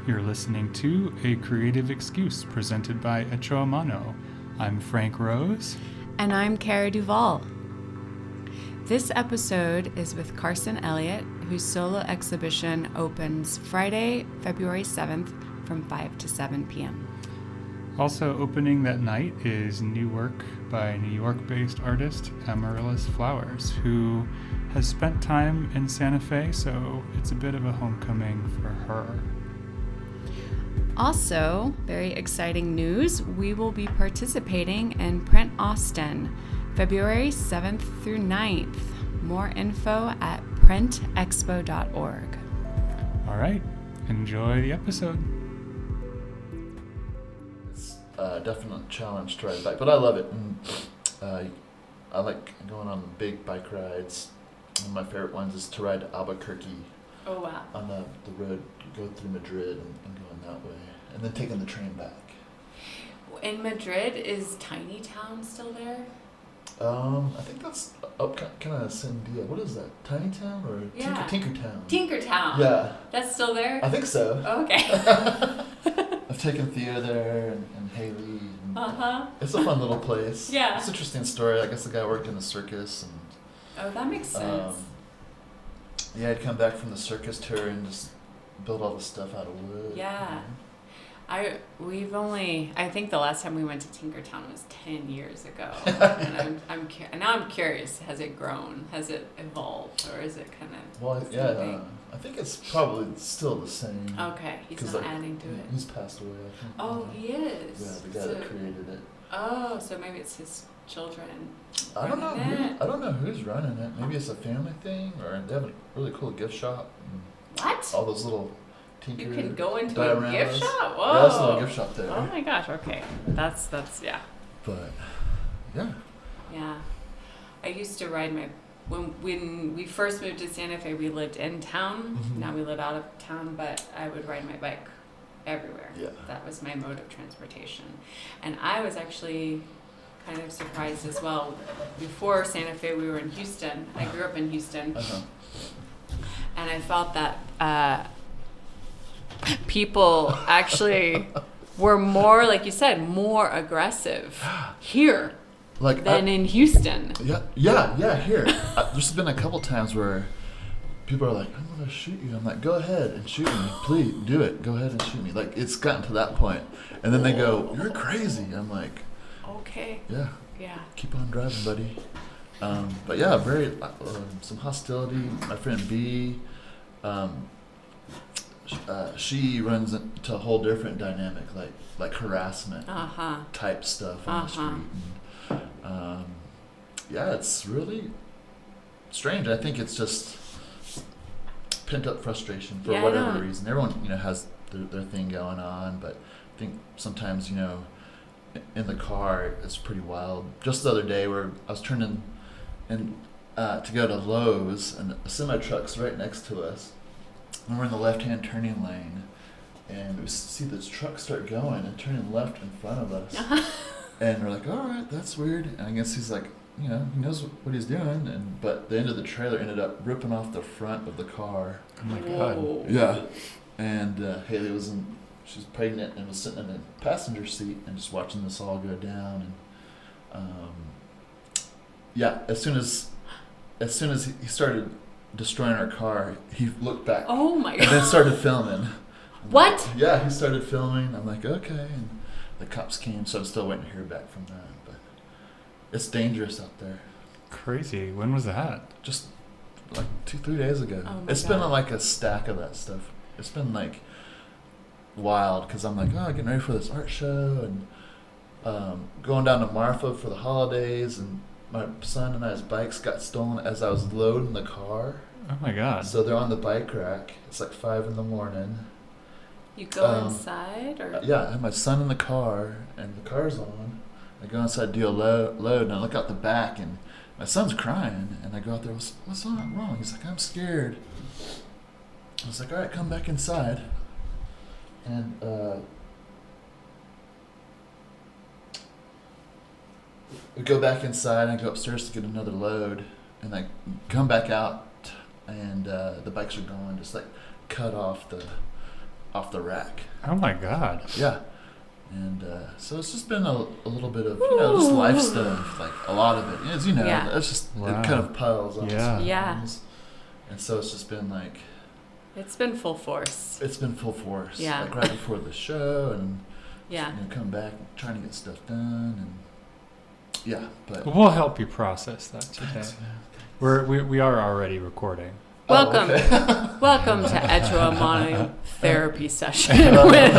You're listening to A Creative Excuse presented by Echo Amano. I'm Frank Rose. And I'm Cara Duvall. This episode is with Carson Elliott, whose solo exhibition opens Friday, February 7th from 5 to 7 p.m. Also opening that night is new work by New York-based artist Amaryllis Flowers, who has spent time in Santa Fe, so it's a bit of a homecoming for her. Also, very exciting news, we will be participating in Print Austin, February 7th through 9th. More info at printexpo.org. All right, enjoy the episode. It's a definite challenge to ride a bike, but I love it. And, I like going on big bike rides. One of my favorite ones is to ride to Albuquerque. Oh, wow. On the road, go through Madrid and going that way, and then taking the train back. In Madrid, is Tiny Town still there? I think that's up kind of Sandia. What is that? Tiny Town or Yeah. Tinkertown? Tinkertown. Yeah. That's still there? I think so. Oh, okay. I've taken Thea there and Haley. And Uh-huh. It's a fun little place. Yeah. It's an interesting story. I guess the guy worked in the circus. And Oh, that makes sense. yeah, I'd come back from the circus tour and just build all the stuff out of wood. Yeah. I think the last time we went to Tinkertown was 10 years ago. And now I'm curious, has it grown? Has it evolved? Or is it kind of Well, yeah, I think it's probably still the same. Okay, he's not adding to it. He's passed away, I think. Oh, he is? Yeah, the guy that created it. Oh, so maybe it's his children. I don't know. It. I don't know who's running it. Maybe it's a family thing, or they have a really cool gift shop. What? All those little tinker You can go into dioramas. a gift shop? Whoa. Yeah, that's a little gift shop there. Oh my gosh, okay. That's yeah. But, yeah. Yeah. I used to ride when we first moved to Santa Fe, we lived in town. Mm-hmm. Now we live out of town, but I would ride my bike everywhere. Yeah. That was my mode of transportation. And I was actually kind of surprised as well. Before Santa Fe, we were in Houston. I grew up in Houston. Uh-huh. And I felt that people actually were more, like you said, more aggressive here than in Houston. Yeah, here. There's been a couple times where people are like, I'm going to shoot you. I'm like, go ahead and shoot me. Please, do it. Go ahead and shoot me. Like, it's gotten to that point. And then they go, you're crazy. I'm like, okay. Yeah. Yeah. Keep on driving, buddy. But yeah, very some hostility. My friend B, she runs into a whole different dynamic, like harassment type stuff on the street. And, yeah, it's really strange. I think it's just pent up frustration for whatever reason. Everyone, has their thing going on, but I think sometimes, in the car, it's pretty wild. Just the other day, where I was turning in to go to Lowe's, and a semi truck's right next to us, and we're in the left-hand turning lane, and we see this truck start going and turning left in front of us, and we're like, all right, that's weird. And I guess he's like, he knows what he's doing, but the end of the trailer ended up ripping off the front of the car. Oh my God. Yeah, and Haley she's pregnant and was sitting in the passenger seat and just watching this all go down. And as soon as he started destroying our car, he looked back. Oh my God. And then started filming. What? Like, yeah, he started filming. I'm like, okay. And the cops came, so I'm still waiting to hear back from that. But it's dangerous out there. Crazy. When was that? Just like 2-3 days ago. Oh my It's God. been like a stack of that stuff. It's been like wild, because I'm like, getting ready for this art show, and going down to Marfa for the holidays, and my son and I's bikes got stolen as I was loading the car. Oh my God. So they're on the bike rack. It's like 5 a.m. You go inside, or? Yeah, I have my son in the car, and the car's on. I go inside, do a load, and I look out the back, and my son's crying, and I go out there, what's wrong? He's like, I'm scared. I was like, all right, come back inside. And we go back inside, and I go upstairs to get another load, and I come back out, and the bikes are gone, just like cut off off the rack. Oh my God. Yeah. And so it's just been a little bit of, you know, just life stuff, like a lot of it. As you know, it's just, it kind of piles on. Yeah. And so it's just been like... It's been full force. It's been full force. Yeah. Like right before the show and, yeah. you know, coming back and trying to get stuff done. And yeah, but... We'll help you process that today. We are already recording. Welcome, oh, okay. welcome to Echo Therapy Session with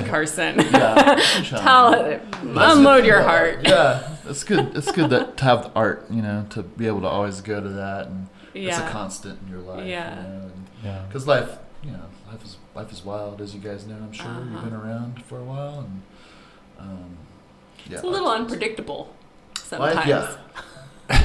Carson. Yeah, unload your heart. Yeah, it's good. It's good to have the art, you know, to be able to always go to that, and it's a constant in your life. Yeah, you know, because life, you know, life is wild, as you guys know. I'm sure you've been around for a while, and it's a little unpredictable sometimes. Life, yeah.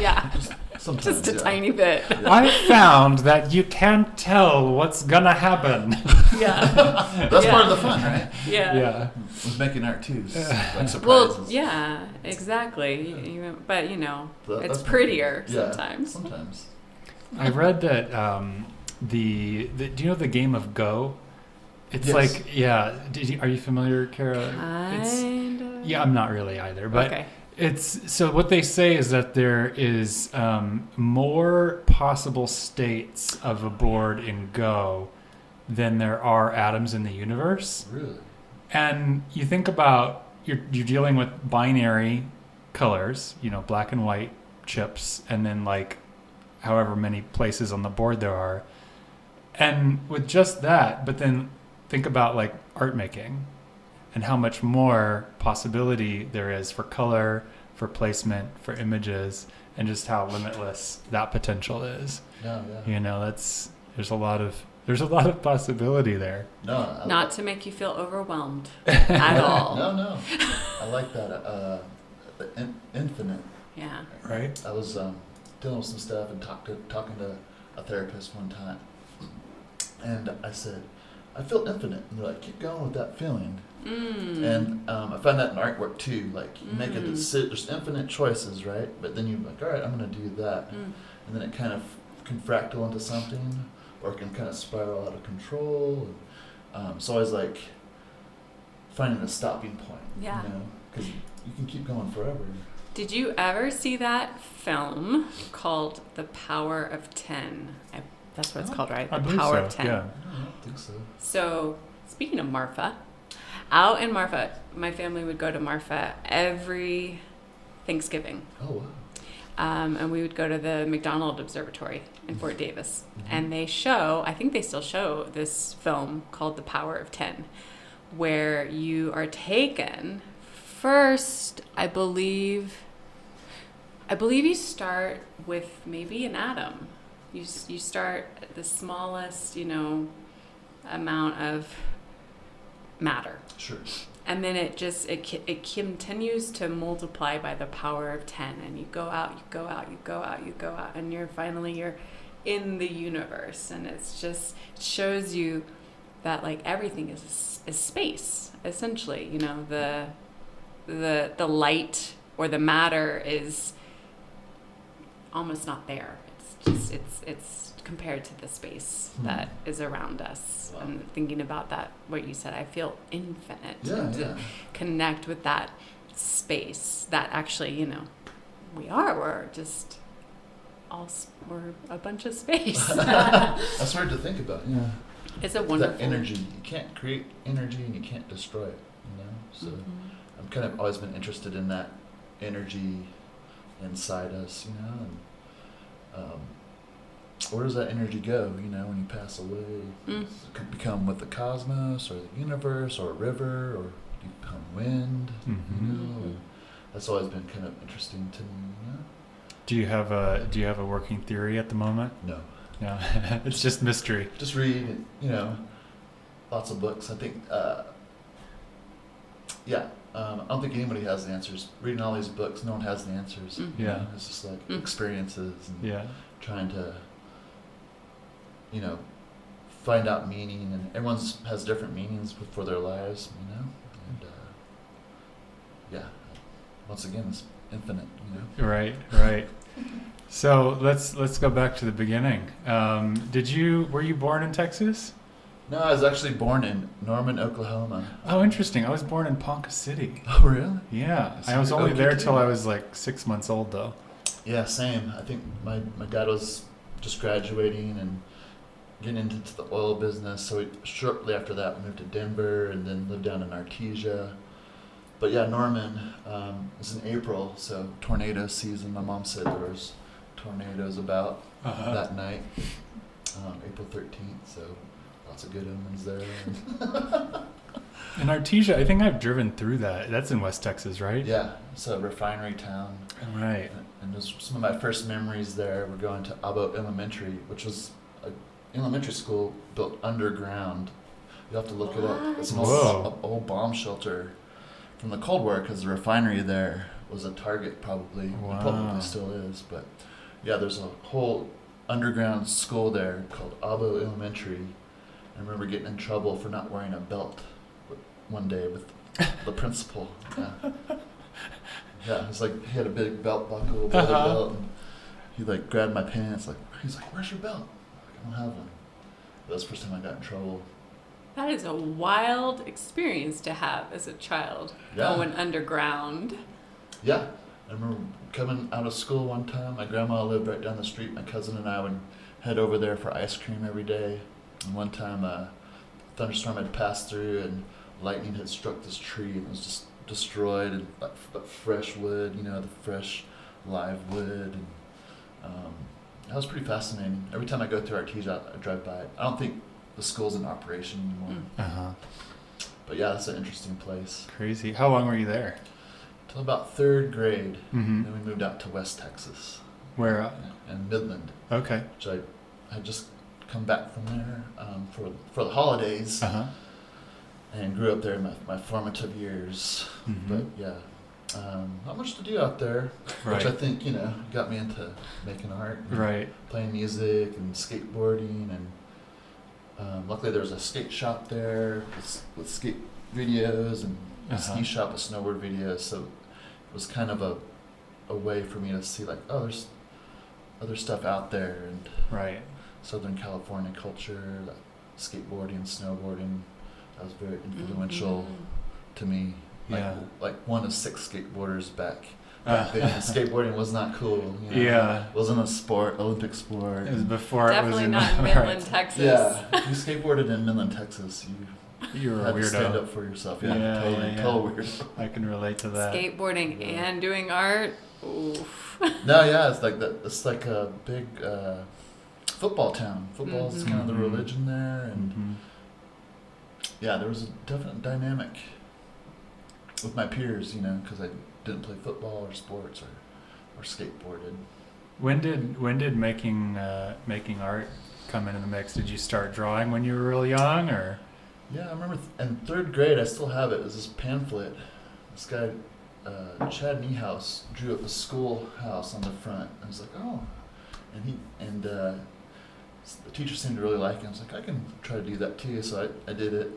Yeah. Sometimes, just a tiny bit. Yeah. I found that you can't tell what's gonna happen. Yeah. That's part of the fun, right? Yeah. Yeah. With making art too, like surprises. Well, yeah, exactly. But you know, it's prettier sometimes. Sometimes. I read that do you know the game of Go? It's like are you familiar, Kara? Kind of. Yeah, I'm not really either, but. Okay. It's so what they say is that there is more possible states of a board in Go than there are atoms in the universe. Really? And you think about you're dealing with binary colors, you know, black and white chips, and then like however many places on the board there are. And with just that, but then think about like art making. And how much more possibility there is for color, for placement, for images, and just how limitless that potential is. Yeah. You know, there's a lot of possibility there. No, not to make you feel overwhelmed at all. No. I like that. The infinite. Yeah. Right. I was dealing with some stuff and talking to a therapist one time, and I said, I feel infinite. And they're like, keep going with that feeling. And I find that in artwork too. Like you make there's infinite choices, right? But then you're like, all right, I'm going to do that. And then it kind of can fractal into something, or it can kind of spiral out of control. And, so I was like finding a stopping point. Yeah. You know, because you can keep going forever. Did you ever see that film called The Power of 10? That's what it's called, right? The Power of 10. Yeah. I don't think so. So, speaking of Marfa, out in Marfa, my family would go to Marfa every Thanksgiving. Oh, wow. And we would go to the McDonald Observatory in Fort Davis. And they show, I think they still show this film called The Power of 10, where you are taken first, I believe you start with maybe an atom. You start at the smallest, you know, amount of matter. Sure. And then it continues to multiply by the power of 10, and you go out, and you're in the universe, and it shows you that like everything is space, essentially. You know, the light or the matter is almost not there. It's compared to the space that is around us. Wow. And thinking about that, what you said, I feel infinite. To connect with that space that actually, you know, we're just we're a bunch of space. That's hard to think about. Yeah. It's a wonderful... That energy, you can't create energy and you can't destroy it, you know? So I've kind of always been interested in that energy inside us, you know? And where does that energy go, you know, when you pass away? It could become with the cosmos or the universe or a river, or you become wind, you know? And that's always been kind of interesting to me, you know? Do you have a working theory at the moment? No. No. It's just mystery. Just read, you know, lots of books. I think, I don't think anybody has the answers. Reading all these books, no one has the answers. Yeah. You know, it's just like experiences and trying to, you know, find out meaning. And everyone has different meanings for their lives, you know. And, once again, it's infinite, you know. Right. So let's go back to the beginning. Were you born in Texas? No, I was actually born in Norman, Oklahoma. Oh, interesting. I was born in Ponca City. Oh, really? Yeah. So I was you're only Okie there too. till I was like 6 months old, though. Yeah, same. I think my dad was just graduating and getting into the oil business. So shortly after that, we moved to Denver and then lived down in Artesia. But yeah, Norman was in April, so tornado season. My mom said there was tornadoes about that night, April 13th. So lots of good omens there. In Artesia, I think I've driven through that. That's in West Texas, right? Yeah, it's a refinery town. Right. And some of my first memories there were going to Abo Elementary, which was an elementary school built underground. You have to look it up. It's an old bomb shelter from the Cold War, because the refinery there was a target probably. Wow. It probably still is. But yeah, there's a whole underground school there called Abo Elementary. I remember getting in trouble for not wearing a belt one day with the principal. Yeah. Yeah, it's like he had a big belt buckle, leather belt, and he like grabbed my pants. He's like, "Where's your belt?" I'm like, "I don't have one." That was the first time I got in trouble. That is a wild experience to have as a child, going underground. Yeah, I remember coming out of school one time. My grandma lived right down the street. My cousin and I would head over there for ice cream every day. And one time, a thunderstorm had passed through, and lightning had struck this tree, and it was just destroyed, and but fresh wood, the fresh live wood, and that was pretty fascinating. Every time I go through Artesia, I drive by it. I don't think the school's in operation anymore. But yeah, that's an interesting place. Crazy. How long were you there? Till about third grade. Mm-hmm. Then we moved out to West Texas. Where? In Midland. Okay. Which I had just come back from there for the holidays. And grew up there in my formative years. Mm-hmm. But yeah, not much to do out there, which I think, got me into making art. And playing music and skateboarding. And luckily there was a skate shop there with skate videos, and a ski shop with snowboard videos. So it was kind of a way for me to see there's other stuff out there. And Southern California culture, like skateboarding, snowboarding. That was very influential to me. Like one of 6 skateboarders back then. Skateboarding was not cool. It wasn't a sport, Olympic sport. It was before Definitely it was not in Midland, Texas. Yeah, if you skateboarded in Midland, Texas, you were had a weirdo. to stand up for yourself. Total weird. I can relate to that. Skateboarding and doing art. Oof. No, yeah, it's like that. It's like a big football town. Football is kind of the religion there, and yeah, there was a definite dynamic with my peers, because I didn't play football or sports or skateboarded. When did making art come into the mix? Did you start drawing when you were real young, or? Yeah, I remember in third grade, I still have it. It was this pamphlet. This guy, Chad Niehaus, drew up a schoolhouse on the front. I was like, oh, and the teacher seemed to really like it. I was like, I can try to do that too. So I did it.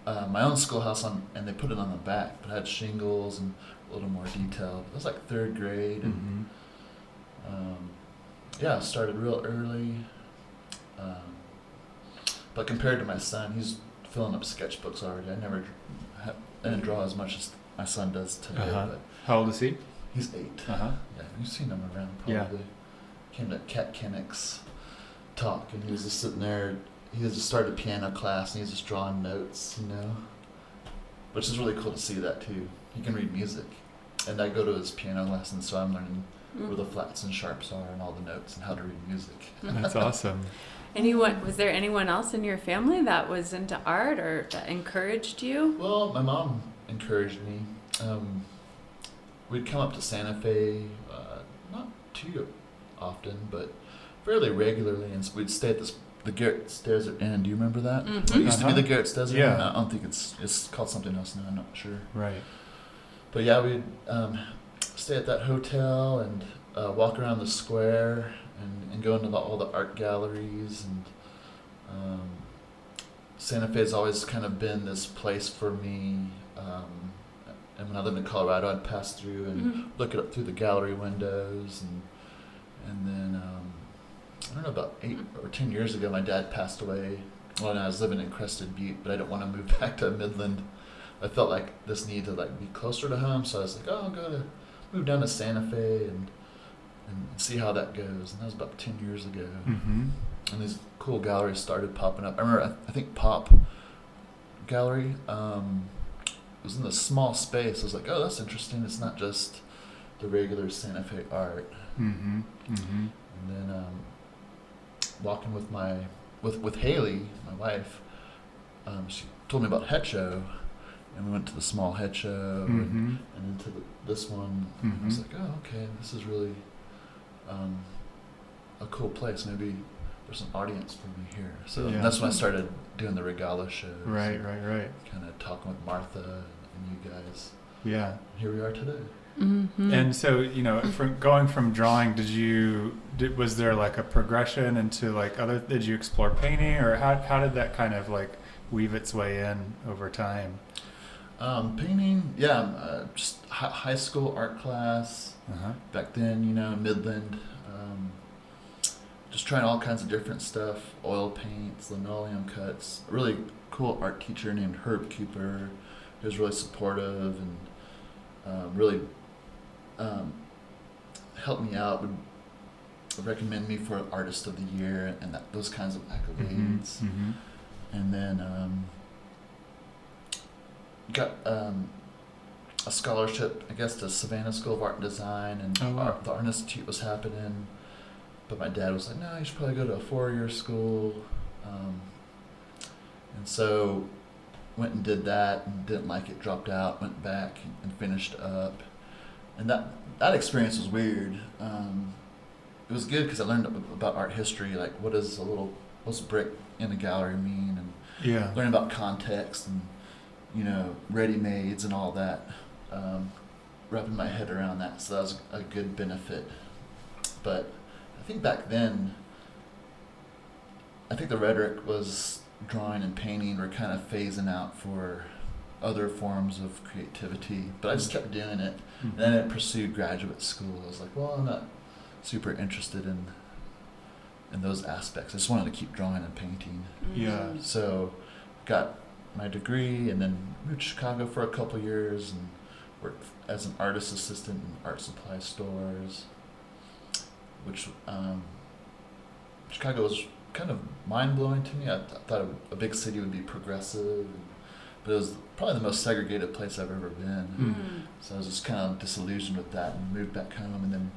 My own schoolhouse and they put it on the back, but it had shingles and a little more detailed. It was like third grade, and I started real early. But compared to my son, he's filling up sketchbooks already. I didn't draw as much as my son does today. But how old is he? He's 8. Yeah, you've seen him around probably. Yeah. Came to Cat Kinnick's talk, and he was just sitting there. He just started piano class, and he was just drawing notes, which is really cool to see that too. He can read music, and I go to his piano lessons, so I'm learning where the flats and sharps are, and all the notes, and how to read music. That's awesome. Was there anyone else in your family that was into art or that encouraged you? Well, my mom encouraged me. We'd come up to Santa Fe, not too often, but fairly regularly, and we'd stay at the Garrett's Desert Inn. Do you remember that? It used to be the Garrett's Desert Inn. I don't think it's called something else now. I'm not sure. Right. But yeah, we'd stay at that hotel and walk around the square and go into all the art galleries. And Santa Fe has always kind of been this place for me. And when I lived in Colorado, I'd pass through and look it up through the gallery windows. And then, I don't know, about 8 or 10 years ago, my dad passed away when I was living in Crested Butte, but I didn't want to move back to Midland. I felt like this need to like be closer to home, so I was like, oh, move down to Santa Fe and see how that goes. And that was about 10 years ago. Mm-hmm. And these cool galleries started popping up. I remember, I think Pop Gallery was in the small space. I was like, oh, that's interesting. It's not just the regular Santa Fe art. Mm-hmm. Mm-hmm. And then walking with Haley, my wife, she told me about Head Show, and we went to the small Head Show and into this one. And I was like, oh, okay, this is really a cool place. Maybe there's an audience for me here. So that's when I started doing the Regala shows. Right. Kind of talking with Martha and you guys. Yeah. Here we are today. Mm-hmm. And so, from going from drawing, was there like a progression into like did you explore painting, or how did that kind of like weave its way in over time? Painting, just high school art class. Back then, in Midland, just trying all kinds of different stuff, oil paints, linoleum cuts. A really cool art teacher named Herb Cooper, who was really supportive and really helped me out, would recommend me for Artist of the Year and those kinds of accolades. Mm-hmm. And then got a scholarship, I guess, to Savannah School of Art and Design, and the Art Institute was happening. But my dad was like, no, you should probably go to a 4-year school. And so went and did that and didn't like it, dropped out, went back and finished up. And that experience was weird. It was good because I learned about art history, like what's a brick in a gallery mean, and learning about context and ready-mades and all that, wrapping my head around that. So that was a good benefit. But I think back then, the rhetoric was drawing and painting were kind of phasing out for other forms of creativity. But I just kept doing it. And then I pursued graduate school. I was like, well, I'm not super interested in those aspects. I just wanted to keep drawing and painting. Yeah. So got my degree and then moved to Chicago for a couple years and worked as an artist assistant in art supply stores, which Chicago was kind of mind-blowing to me. I thought a big city would be progressive, but it was probably the most segregated place I've ever been. So I was just kind of disillusioned with that and moved back home. And then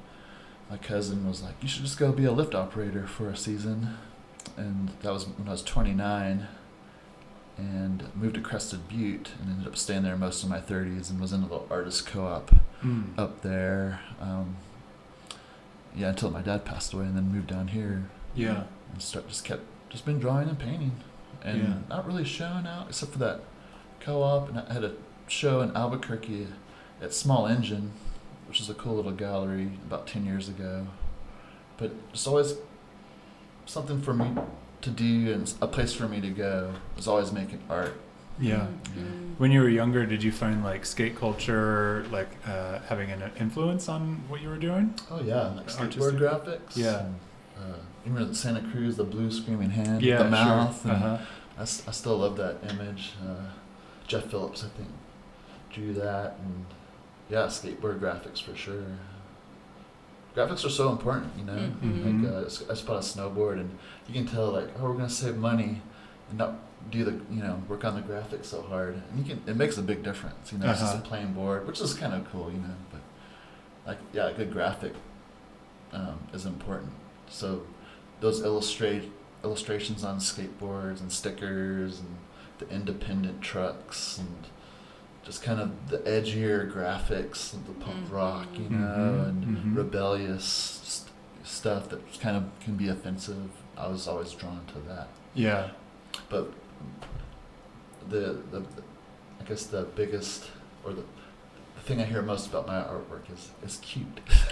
my cousin was like, you should just go be a lift operator for a season. And that was when I was 29. And moved to Crested Butte and ended up staying there most of my 30s and was in a little artist co-op up there. Until my dad passed away, and then moved down here. Yeah. And just been drawing and painting, and not really showing out except for that co-op. And I had a show in Albuquerque at Small Engine, which is a cool little gallery, about 10 years ago. But just always something for me to do and a place for me to go. Was always making art. Yeah. When you were younger, did you find like skate culture having an influence on what you were doing? Oh yeah, like skateboard graphics. Yeah. Even Santa Cruz, the blue screaming hand, with the mouth. Sure. And I still love that image. Jeff Phillips, I think, drew that, and skateboard graphics for sure. Graphics are so important, Like I just bought a snowboard, and you can tell we're gonna save money and not do the work on the graphics so hard, and it makes a big difference. It's just a plain board, which is kind of cool, but a good graphic is important. So those illustrations on skateboards and stickers and the independent trucks and just kind of the edgier graphics of the punk rock, and rebellious stuff that kind of can be offensive. I was always drawn to that. Yeah. But the I guess the biggest, or the thing I hear most about my artwork is cute.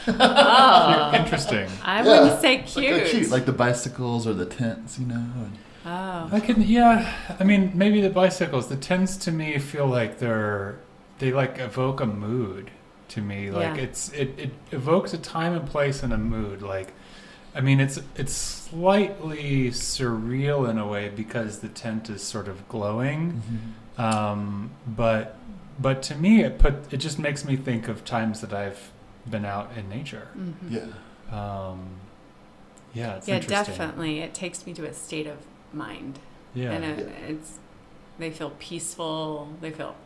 Oh. Interesting. I wouldn't say cute. Cute, like the bicycles or the tents, And, I mean, maybe the bicycles. The tents to me feel like they evoke a mood to me. Like it evokes a time and place and a mood. Like I mean, it's slightly surreal in a way because the tent is sort of glowing, but to me it just makes me think of times that I've been out in nature. Mm-hmm. Yeah. It's yeah, interesting. definitely. It takes me to a state of mind. Yeah. And they feel peaceful. They feel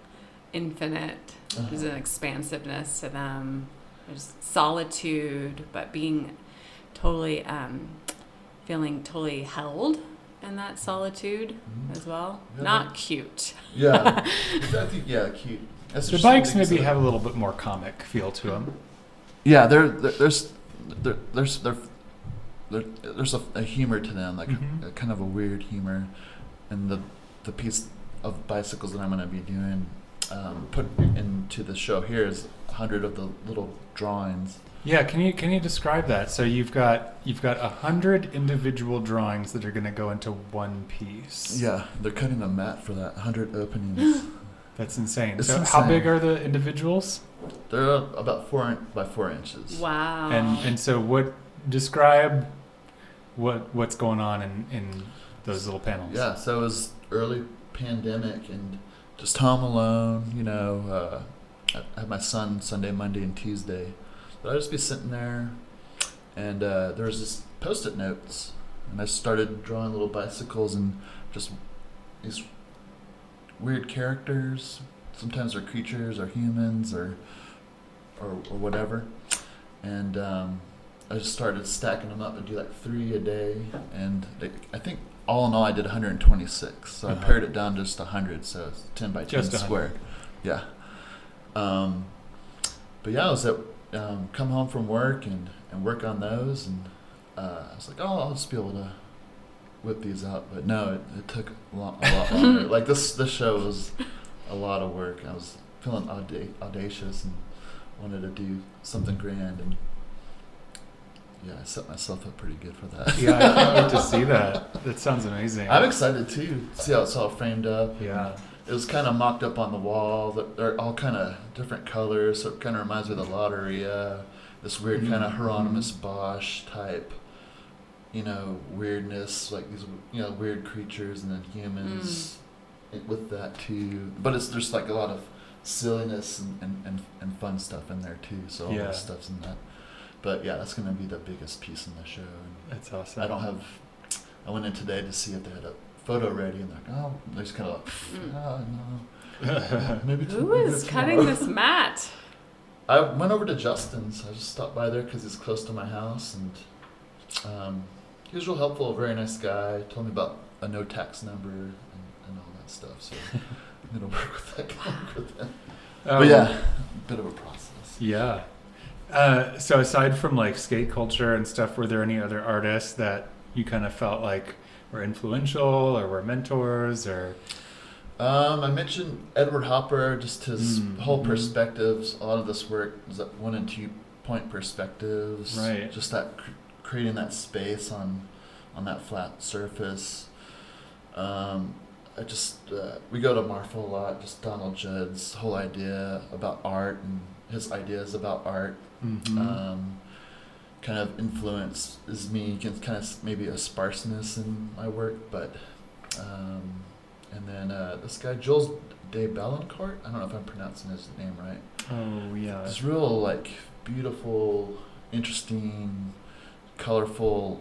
infinite. There's an expansiveness to them. There's solitude, but being totally, feeling totally held in that solitude as well. Yeah, Not cute. Yeah. I think, yeah, cute. The bikes maybe have a little bit more comic feel to them. Yeah, there's a humor to them, like a kind of a weird humor, and the piece of bicycles that I'm going to be doing, put into the show here is 100 of the little drawings. Yeah, can you describe that? So you've got 100 individual drawings that are going to go into one piece. Yeah, they're cutting a mat for that 100 openings. That's insane. It's so insane. How big are the individuals? They're about 4 by 4 inches. Wow. And so describe what's going on in those little panels. Yeah, so it was early pandemic and just home alone, I had my son Sunday, Monday, and Tuesday. But I'd just be sitting there, and there was this Post-it notes, and I started drawing little bicycles and just these weird characters. Sometimes they're creatures or humans or whatever. And I just started stacking them up and do like 3 a day. And I think all in all I did 126. So I pared it down to just 100, so it's 10 by 10 Just squared. Yeah. But yeah, I was come home from work and work on those, and I was like, I'll just be able to whip these out. But no, it took a lot longer. Like this show was a lot of work. I was feeling audacious and wanted to do something grand, and yeah, I set myself up pretty good for that. Yeah, I can't wait to see that. That sounds amazing. I'm excited too. See how it's all framed up. Yeah. It was kind of mocked up on the wall. They're all kind of different colors, so it kind of reminds me of the Lotteria. This weird kind of Hieronymus Bosch type, weirdness, like these, weird creatures and then humans with that too. But there's like a lot of silliness and fun stuff in there too. So all that stuff's in that. But yeah, that's going to be the biggest piece in the show. And that's awesome. I went in today to see if they had a photo ready, and they're just kind of like, no. Maybe Who is cutting this mat? I went over to Justin's. I just stopped by there because he's close to my house, and he was real helpful, a very nice guy. Told me about a no tax number and all that stuff. So I'm going to work with that guy. But yeah, a bit of a process. Yeah. So aside from like skate culture and stuff, were there any other artists that you kind of felt like were influential or were mentors or? I mentioned Edward Hopper, just his whole perspectives. A lot of this work is at 1 and 2 point perspectives. Right. Just that creating that space on that flat surface. We go to Marfa a lot. Just Donald Judd's whole idea about art and his ideas about art. Kind of influences me against kind of maybe a sparseness in my work, but and then this guy Jules de Ballancourt, I don't know if I'm pronouncing his name right. Oh yeah. It's real like beautiful, interesting, colorful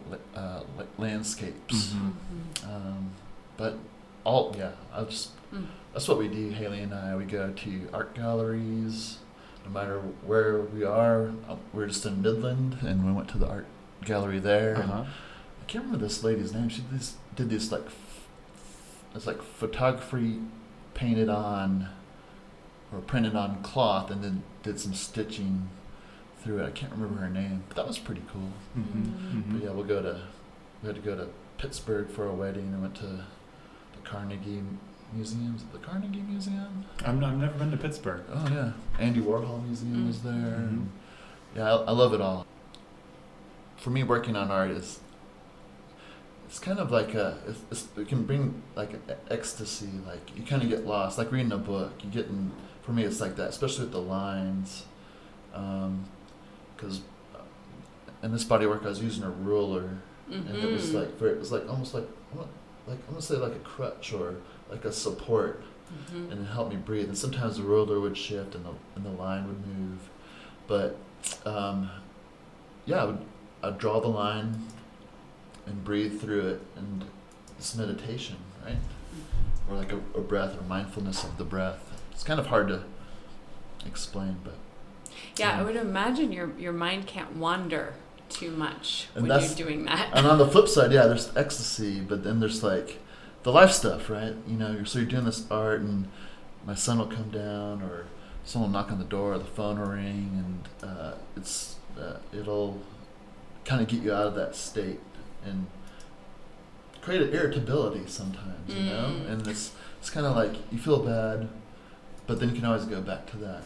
landscapes. But that's what we do. Haley and I, we go to art galleries. No matter where we are, we're just in Midland, and we went to the art gallery there. And I can't remember this lady's name. She did this like photography painted on or printed on cloth, and then did some stitching through it. I can't remember her name, but that was pretty cool. But yeah, we had to go to Pittsburgh for a wedding, and went to the Carnegie Museum. Is it the Carnegie Museum? I've never been to Pittsburgh. Oh yeah, Andy Warhol Museum was there. And yeah, I love it all. For me, working on art it's kind of like it can bring like an ecstasy. Like you kind of get lost, like reading a book. For me, it's like that, especially with the lines, because in this body work I was using a ruler, and it was like almost like I'm gonna say like a crutch or like a support, and it helped me breathe. And sometimes the ruler would shift and the line would move, but I'd draw the line and breathe through it, and it's meditation, right? Or like a breath or mindfulness of the breath. It's kind of hard to explain, but I would imagine your mind can't wander too much when you're doing that. And on the flip side, there's ecstasy, but then there's like the life stuff, right? So you're doing this art, and my son will come down, or someone will knock on the door, or the phone will ring, and it'll kind of get you out of that state and create an irritability sometimes, and it's kind of like you feel bad, but then you can always go back to that.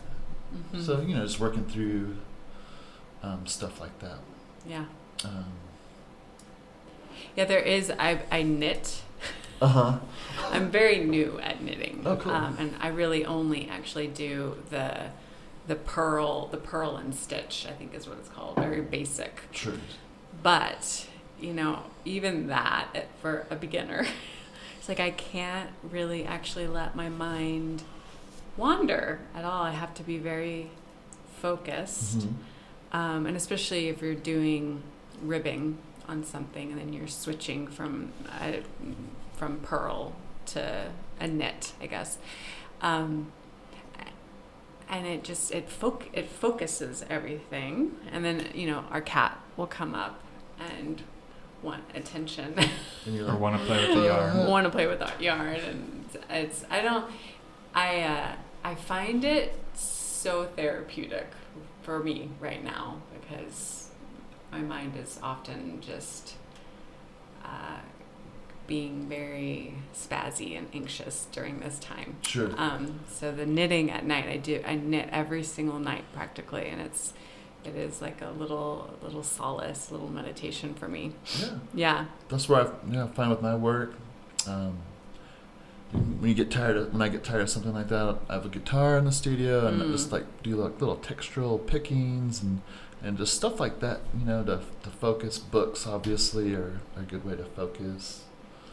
So just working through stuff like that. There is. I knit. I'm very new at knitting. Oh, cool. And I really only actually do the purl and stitch, I think is what it's called. Very basic. Sure. But even that for a beginner, it's like I can't really actually let my mind wander at all. I have to be very focused, and especially if you're doing ribbing on something, and then you're switching from purl to a knit, I guess, and it focuses everything, and then our cat will come up and want attention, or want to play with the yarn. Want to play with the yarn, and I find it so therapeutic for me right now, because my mind is often just being very spazzy and anxious during this time. Sure. So the knitting at night, I knit every single night practically, and it is like a little solace, a little meditation for me. Yeah. That's where I find with my work. When I get tired of something like that, I have a guitar in the studio, and I just like do like little textural pickings and just stuff like that, to focus. Books obviously are a good way to focus.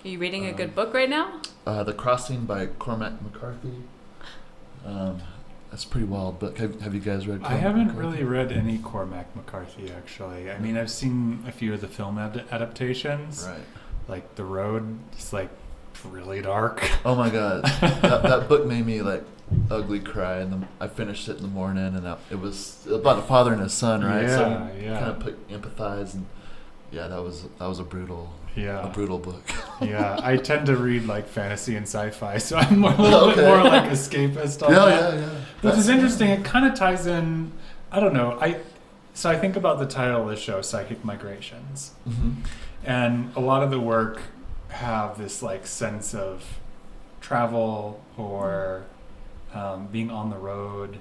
Are you reading a good book right now? The Crossing by Cormac McCarthy. That's a pretty wild book. Have you guys read Cormac I haven't McCarthy? really read any Cormac McCarthy, actually. I mean, I've seen a few of the film adaptations. Right. Like The Road, it's like really dark. Oh my God. that book made me like ugly cry, and I finished it in the morning, and it was about a father and his son, right? Yeah, so kind of empathize, and that was a brutal book. I tend to read like fantasy and sci-fi, so I'm a little bit more like escapist on that. Yeah. Which is interesting. It kind of ties in. I don't know. I think about the title of the show, Psychic Migrations, and a lot of the work have this like sense of travel or being on the road.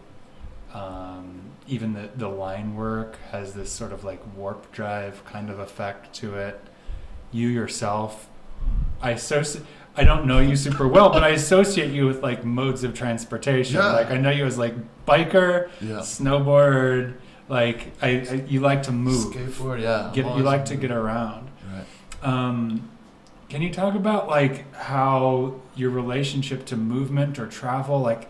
Even the line work has this sort of like warp drive kind of effect to it. You yourself, I don't know you super well, but I associate you with like modes of transportation. Yeah. Like I know you as like biker, snowboard, like you like to move. Skateboard, yeah. You like to get around. Right. Can you talk about like how your relationship to movement or travel, like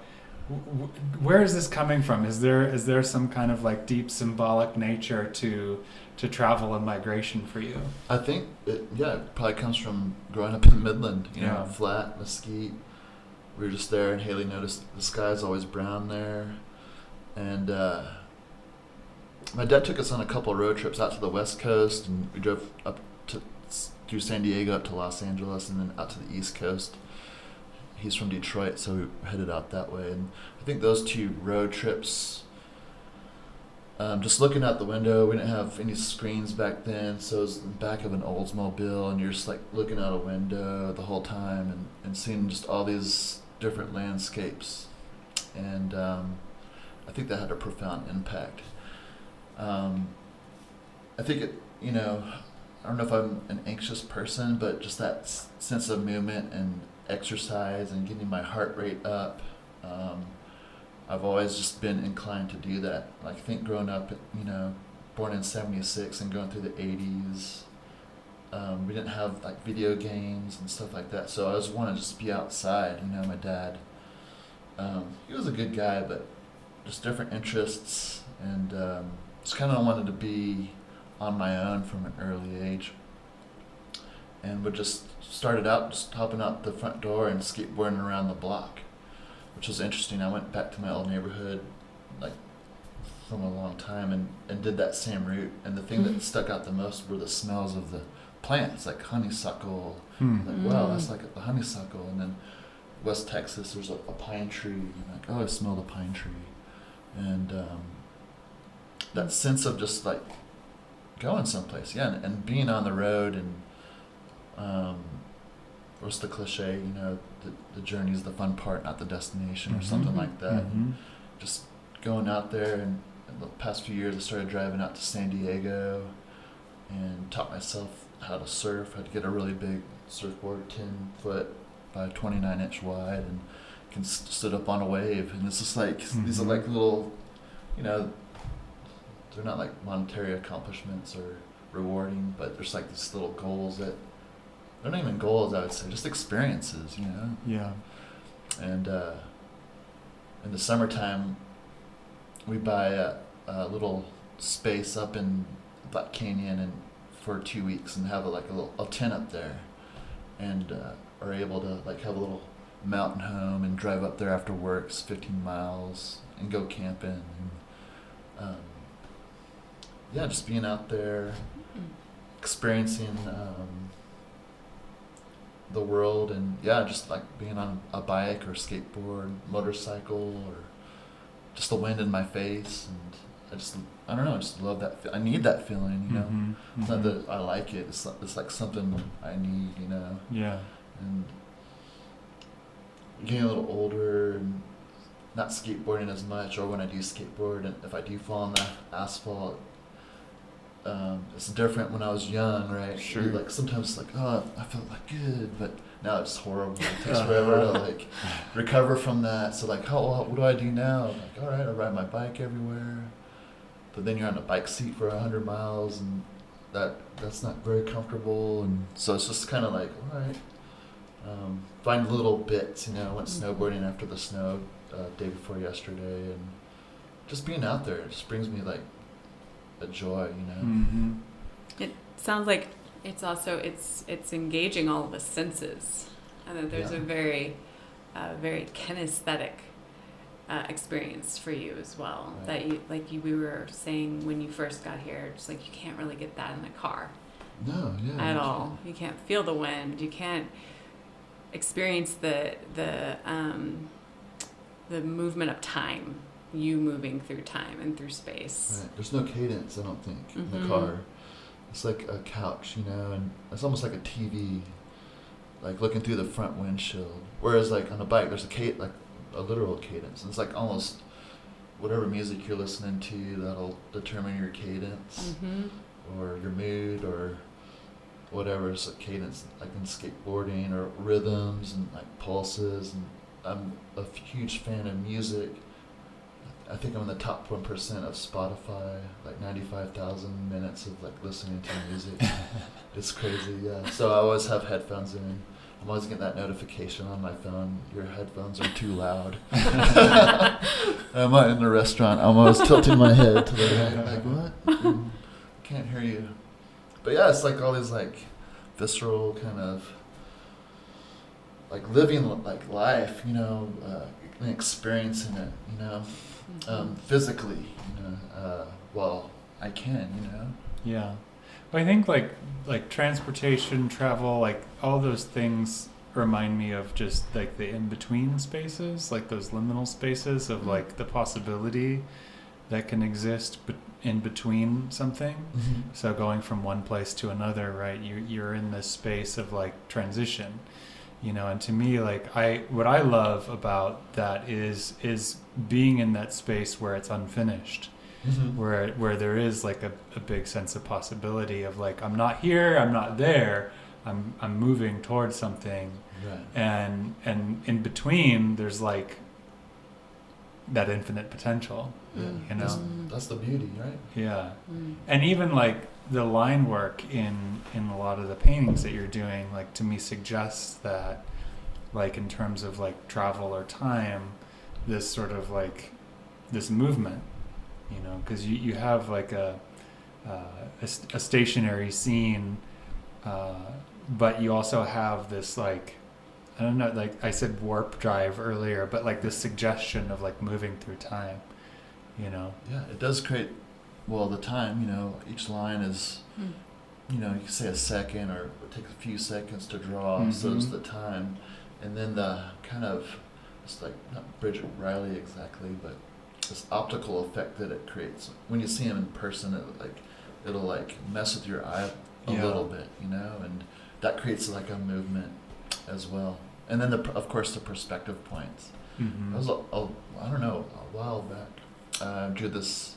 where is this coming from? Is there some kind of like deep symbolic nature to travel and migration for you? I think it probably comes from growing up in Midland, flat, mesquite. We were just there, and Haley noticed the sky's always brown there. And my dad took us on a couple of road trips out to the West Coast, and we drove up through San Diego up to Los Angeles, and then out to the East Coast. He's from Detroit, so we headed out that way. And I think those two road trips, just looking out the window, we didn't have any screens back then, so it was the back of an Oldsmobile, and you're just like looking out a window the whole time and seeing just all these different landscapes. And I think that had a profound impact. I think it, I don't know if I'm an anxious person, but just that sense of movement and exercise and getting my heart rate up. I've always just been inclined to do that. Like I think growing up, born in 76 and going through the 80s. We didn't have like video games and stuff like that, so I just wanted to just be outside. My dad, he was a good guy, but just different interests, and just kind of wanted to be on my own from an early age. And would just started out just hopping out the front door and skateboarding around the block, which was interesting. I went back to my old neighborhood like from a long time and did that same route. And the thing that stuck out the most were the smells of the plants, like honeysuckle. Like, wow, that's like the honeysuckle. And then West Texas, there's a pine tree. And like, oh, I smell the pine tree. And that sense of just like going someplace, and being on the road, and what's the cliche, the journey is the fun part, not the destination, or something like that. And just going out there, and in the past few years I started driving out to San Diego and taught myself how to surf. I had to get a really big surfboard, 10 foot by 29 inch wide, and can stood up on a wave. And it's just like, these are like little, they're not like monetary accomplishments or rewarding, but there's like these little goals that, they're not even goals, I would say, just experiences, Yeah. And in the summertime, we buy a little space up in Black Canyon and for 2 weeks, and have a tent up there, and are able to like have a little mountain home and drive up there after work, it's 15 miles, and go camping. And, just being out there, experiencing the world, and just like being on a bike or skateboard, motorcycle, or just the wind in my face. And I don't know, I just love that. I need that feeling, It's not that I like it, it's like something I need, Yeah. And getting a little older and not skateboarding as much, or when I do skateboard, and if I do fall on the asphalt, it's different when I was young, right? Sure. Like sometimes it's like, oh, I felt like good, but now it's horrible. It takes forever to like recover from that. So like, what do I do now? Like, all right, I ride my bike everywhere, but then you're on a bike seat for 100 miles, and that's not very comfortable. And so it's just kind of like, all right, find little bits. I went snowboarding after the snow day before yesterday, and just being out there just brings me like a joy, It sounds like it's also it's engaging all the senses, and that there's a very kinesthetic experience for you as well. Right. That we were saying when you first got here, just like you can't really get that in a car. No, at all. You can't feel the wind. You can't experience the movement of time. You moving through time and through space. Right. There's no cadence, I don't think, in the car. It's like a couch, and it's almost like a TV, like looking through the front windshield. Whereas like on a bike, there's a literal cadence. And it's like almost whatever music you're listening to, that'll determine your cadence or your mood or whatever. It's a cadence, like in skateboarding, or rhythms and like pulses. And I'm a huge fan of music. I think I'm in the top 1% of Spotify, like 95,000 minutes of like listening to music. It's crazy, yeah. So I always have headphones in. I'm always getting that notification on my phone, your headphones are too loud. I'm in the restaurant, I'm always tilting my head to the right, like, what? Can't hear you. But yeah, it's like all these like visceral kind of like living like life, and experiencing it, physically, well, I can, Yeah. Well, I think like transportation, travel, like all those things remind me of just like the in-between spaces, like those liminal spaces of like the possibility that can exist in between something. So going from one place to another, right? You're in this space of like transition. And to me, like what I love about that is being in that space where it's unfinished, where there is like a big sense of possibility of like, I'm not here, I'm not there, I'm moving towards something, right. and in between there's like that infinite potential. You know, that's the beauty, right? Yeah. And even like the line work in a lot of the paintings that you're doing, like, to me suggests that, like, in terms of like travel or time, this sort of like this movement, you know, because you have like a stationary scene, but you also have this, like, I don't know, like I said warp drive earlier, but like this suggestion of like moving through time, you know. Yeah, it does create, well, the time, you know, each line is, you know, you can say a second, or it takes a few seconds to draw, so it's the time. And then the kind of, it's like, not Bridget Riley exactly, but this optical effect that it creates. When you see him in person, it'll like mess with your eye a little bit, you know, and that creates like a movement as well. And then of course the perspective points. I was I don't know, a while back, I drew this.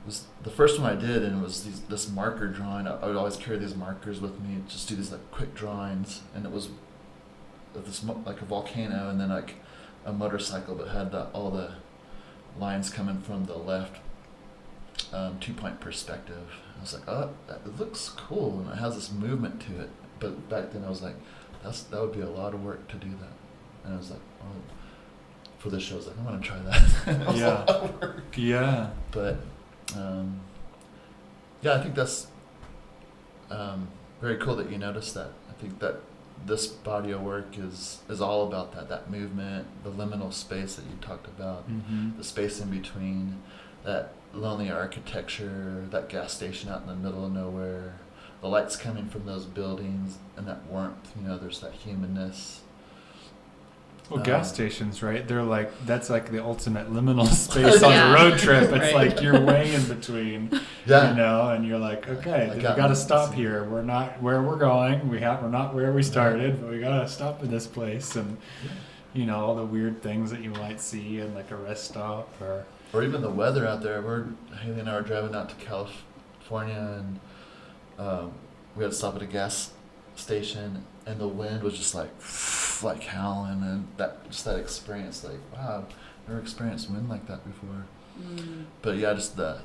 It was the first one I did, and it was this marker drawing. I would always carry these markers with me, just do these like quick drawings, and it was this like a volcano, and then like a motorcycle, but had all the lines coming from the left, 2-point perspective. I was like, oh, it looks cool, and it has this movement to it. But back then I was like, that would be a lot of work to do that. And I was like, oh, for this show, I was like, I'm gonna try that. It was a lot of work. Yeah. But yeah, I think that's very cool that you noticed that. I think that this body of work is all about that movement, the liminal space that you talked about, the space in between, that lonely architecture, that gas station out in the middle of nowhere, the lights coming from those buildings, and that warmth, you know, there's that humanness. Well, gas stations, right? They're like, that's like the ultimate liminal space on a road trip. It's like you're way in between, you know, and you're like, okay, we got to stop here. We're not where we're going. We're not where we started, but we got to stop in this place. And, you know, all the weird things that you might see in like a rest stop, or even the weather out there. Haley and I were driving out to California, and we had to stop at a gas station, and the wind was just like howling, and that experience, like, wow, I've never experienced wind like that before. But yeah, just that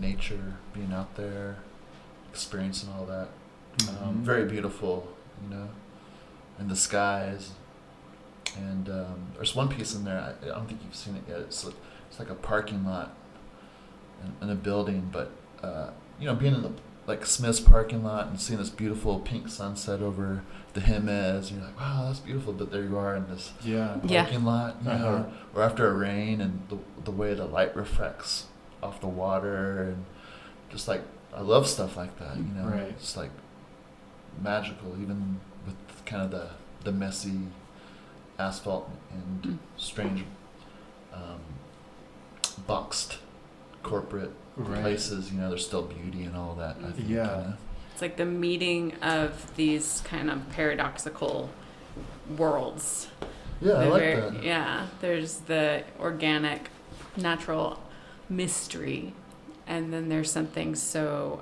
nature, being out there, experiencing all that, very beautiful, you know, and the skies. And there's one piece in there, I don't think you've seen it yet. It's like a parking lot in a building, but you know, being in the like Smith's parking lot and seeing this beautiful pink sunset over the Jimenez, you're like, wow, that's beautiful. But there you are in this parking lot, you know, or after a rain, and the way the light reflects off the water, and just like, I love stuff like that, you know. Right. It's like magical, even with kind of the messy asphalt and strange boxed corporate places, you know, there's still beauty and all that, I think. It's like the meeting of these kind of paradoxical worlds. Yeah, I like that. Yeah, there's the organic, natural mystery, and then there's something so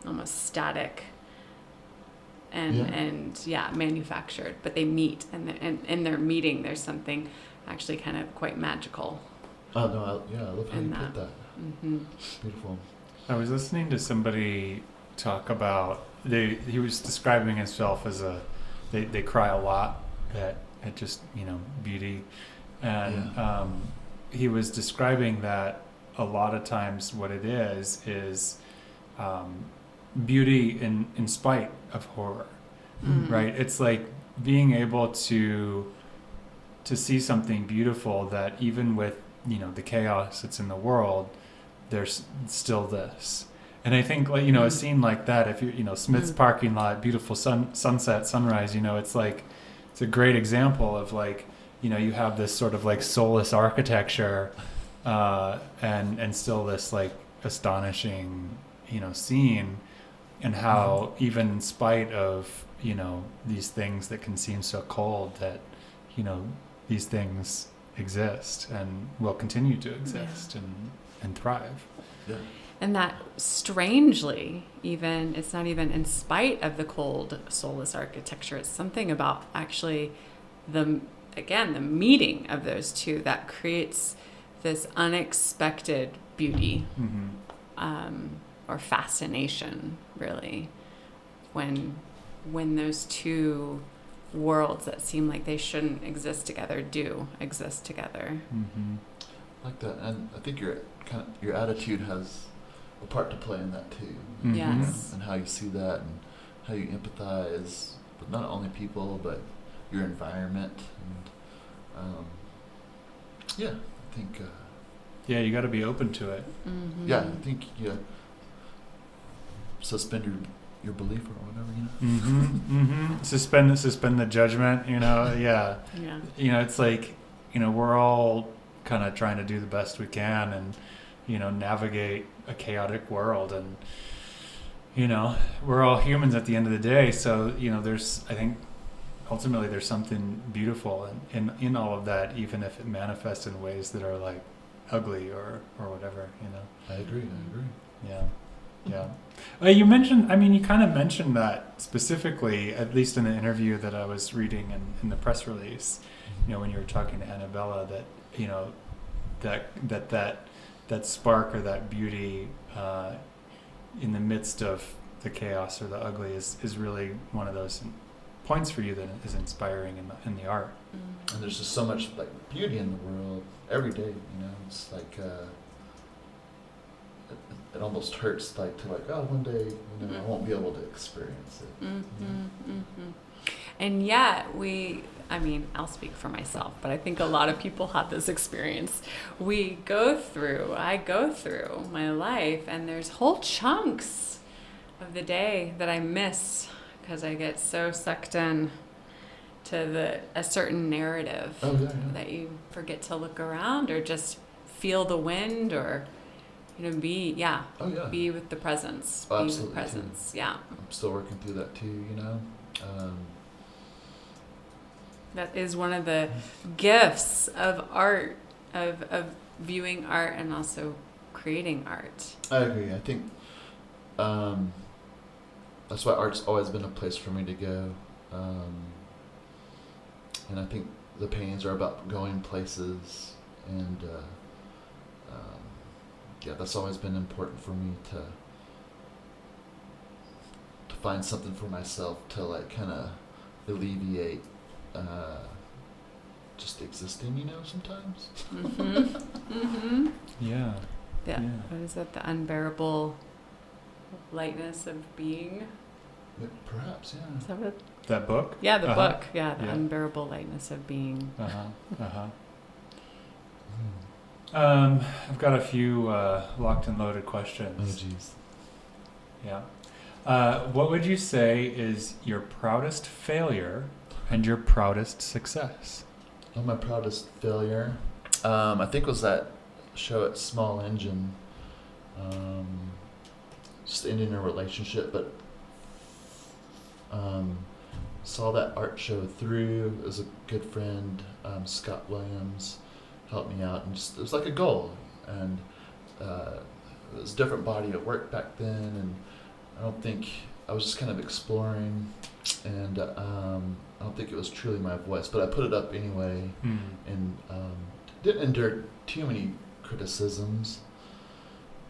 almost static and manufactured, but they meet, and in their meeting there's something actually kind of quite magical. Oh no, I love how you put that. Beautiful. I was listening to somebody talk about, he was describing himself as they cry a lot at just, you know, beauty, and he was describing that a lot of times what it is beauty in spite of horror, right? It's like being able to see something beautiful that even with, you know, the chaos that's in the world, there's still this. And I think, like, you know, a scene like that, if you know, Smith's parking lot, beautiful sunset, sunrise, you know, it's like, it's a great example of, like, you know, you have this sort of like soulless architecture, and still this like astonishing, you know, scene, and how even in spite of, you know, these things that can seem so cold, that, you know, these things exist and will continue to exist and thrive. Yeah. And that, strangely, even, it's not even in spite of the cold, soulless architecture. It's something about actually again, the meeting of those two that creates this unexpected beauty, or fascination, really, when those two worlds that seem like they shouldn't exist together do exist together. Like that, and I think your attitude has a part to play in that too. Yes. And how you see that, and how you empathize with not only people but your environment, and I think. Yeah, you got to be open to it. Yeah, I think suspend your belief or whatever, Suspend the judgment, Yeah. Yeah. It's like, we're all kind of trying to do the best we can, and navigate a chaotic world, and we're all humans at the end of the day. So there's, I think, ultimately there's something beautiful in all of that, even if it manifests in ways that are like ugly or whatever. I agree. Yeah. You mentioned, you kind of mentioned that specifically, at least in the interview that I was reading in the press release, when you were talking to Annabella, that that spark or that beauty in the midst of the chaos or the ugly is really one of those points for you that is inspiring in the art. And there's just so much like beauty in the world every day. It's like it almost hurts to one day I won't be able to experience it. And yet I'll speak for myself, but I think a lot of people have this experience. I go through my life, and there's whole chunks of the day that I miss because I get so sucked in to a certain narrative that you forget to look around or just feel the wind or be with the presence. Be with the presence. Too. Yeah. I'm still working through that too, That is one of the gifts of art, of viewing art and also creating art. I agree. I think that's why art's always been a place for me to go. And I think the paintings are about going places, and that's always been important for me to find something for myself to kind of alleviate just existing, sometimes. Yeah. What is that? The unbearable lightness of being? Perhaps, yeah. Is that what? That book? Yeah, the book. Yeah, the unbearable lightness of being. I've got a few locked and loaded questions. Oh, geez. Yeah. What would you say is your proudest failure and your proudest success? Oh, my proudest failure, I think was that show at Small Engine. Just ending a relationship, but saw that art show through. It was a good friend, Scott Williams, helped me out, and it was like a goal. And it was a different body of work back then, and I was just kind of exploring, and I don't think it was truly my voice, but I put it up anyway, and didn't endure too many criticisms.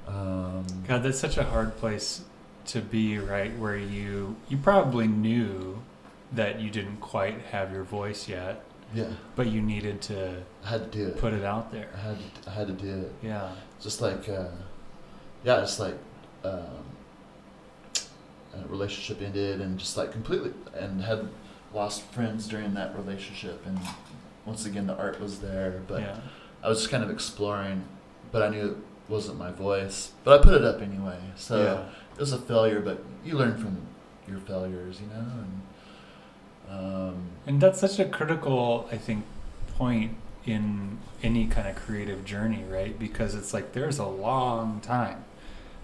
God, that's such a hard place to be, right? Where you probably knew that you didn't quite have your voice yet. Yeah. But you needed to. I had to do it. Put it out there. I had to do it. Yeah. Just like, a relationship ended, and just like completely, and had lost friends during that relationship, and once again the art was there, but I was just kind of exploring, but I knew it wasn't my voice, but I put it up anyway. So it was a failure, but you learn from your failures, and that's such a critical, I think, point in any kind of creative journey, right? Because it's like there's a long time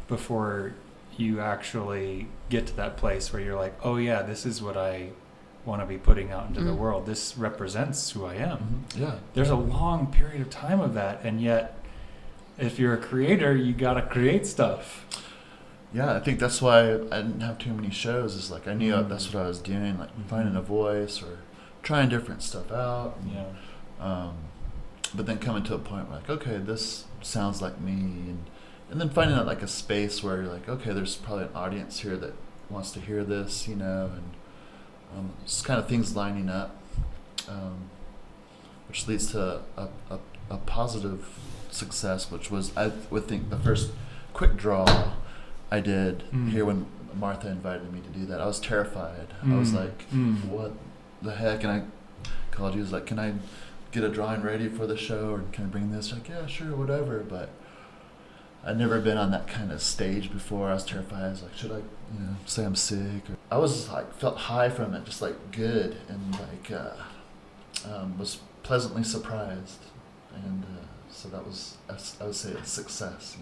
before you actually get to that place where you're like, oh yeah, this is what I want to be putting out into the world. This represents who I am. Yeah. There's a long period of time of that, and yet if you're a creator, you gotta create stuff. Yeah, I think that's why I didn't have too many shows. Is like I knew that's what I was doing, like finding a voice or trying different stuff out. Yeah. But then coming to a point where like, okay, this sounds like me, and then finding out like a space where you're like, okay, there's probably an audience here that wants to hear this, you know, and just kind of things lining up, which leads to a positive success, which was, I would think, the first quick draw I did here when Martha invited me to do that. I was terrified. I was like, what the heck? And I called you, was like, can I get a drawing ready for the show, or can I bring this? Like, yeah, sure, whatever. But I'd never been on that kind of stage before. I was terrified. I was like, should I, say I'm sick? Or I was like, felt high from it, just like good, and like was pleasantly surprised, and so that was, I would say, a success,